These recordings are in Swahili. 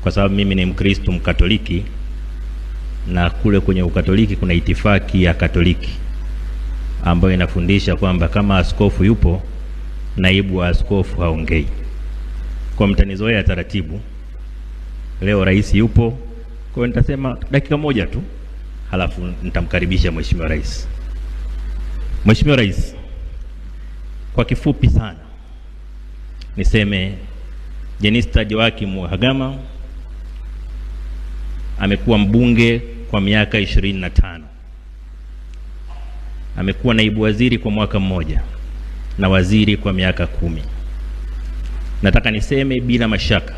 kwa sababu mimi ni Mkristo Mkatoliki, na kule kwenye Ukatoliki kuna itifaki ya Katoliki ambayo inafundisha kwamba kama askofu yupo, naibu wa askofu haongei. Kwa mtanizoea taratibu, leo rais yupo, kwa hiyo nitasema dakika moja tu, halafu nitamkaribisha Mheshimiwa Rais. Mheshimiwa Rais, kwa kifupi sana niseme Jenista Joakim Mhagama amekuwa mbunge kwa miaka 25. Amekuwa naibu waziri kwa mwaka mmoja na waziri kwa miaka 10. Nataka niseme bila mashaka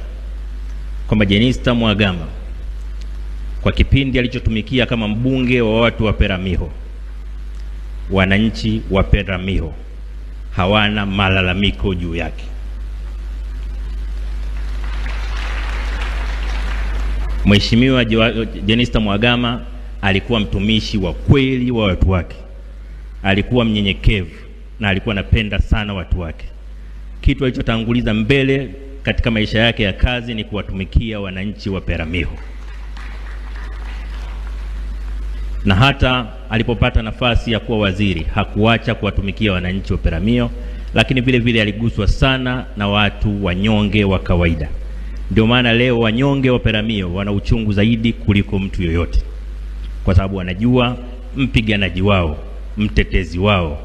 kwamba Jenista Mhagama kwa kipindi alichotumikia kama mbunge wa watu wa Peramiho, wananchi wa Peramiho hawana malalamiko juu yake. Mheshimiwa Jenista Mhagama alikuwa mtumishi wa kweli wa watu wake. Alikuwa mnyenyekevu na alikuwa anapenda sana watu wake. Kitu alichotanguliza mbele katika maisha yake ya kazi ni kuwatumikia wananchi wa Peramiho. Na hata alipopata nafasi ya kuwa waziri, hakuacha kuwatumikia wananchi wa Peramiho, lakini vile vile aliguswa sana na watu wanyonge wa kawaida. Ndio maana leo wanyonge wa Peramiho wana uchungu zaidi kuliko mtu yoyote, kwa sababu wanajua mpiganaji wao, mtetezi wao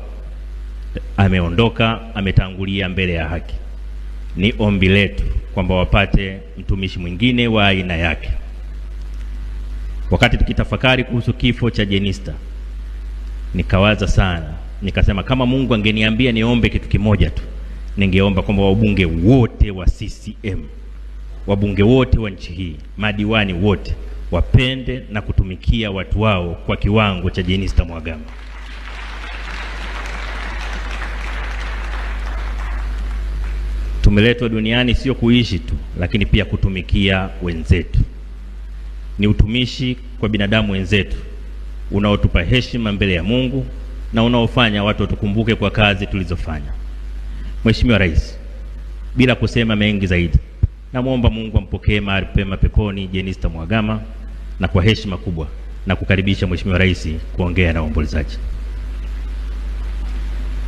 ameondoka, ametangulia mbele ya haki. Ni ombi letu kwamba wapate mtumishi mwingine wa aina yake. Wakati tukitafakari kuhusu kifo cha Jenista, nikawaza sana, nikasema kama Mungu angeniambia niombe kitu kimoja tu, ningeomba kwamba wabunge wote wa CCM, wabunge wote wa nchi hii, madiwani wote wapende na kutumikia watu wao kwa kiwango cha Jenista Mhagama. Tumeletwa duniani sio kuishi tu, lakini pia kutumikia wenzetu. Ni utumishi kwa binadamu wenzetu unaotupa heshima mbele ya Mungu na unaofanya watu watukumbuke kwa kazi tulizofanya. Mheshimiwa Rais, bila kusema mengi zaidi, namuomba Mungu ampokee mahali pema peponi Jenista Mhagama, na kwa heshima kubwa na kukaribisha Mheshimiwa Rais kuongea na waombolezaji.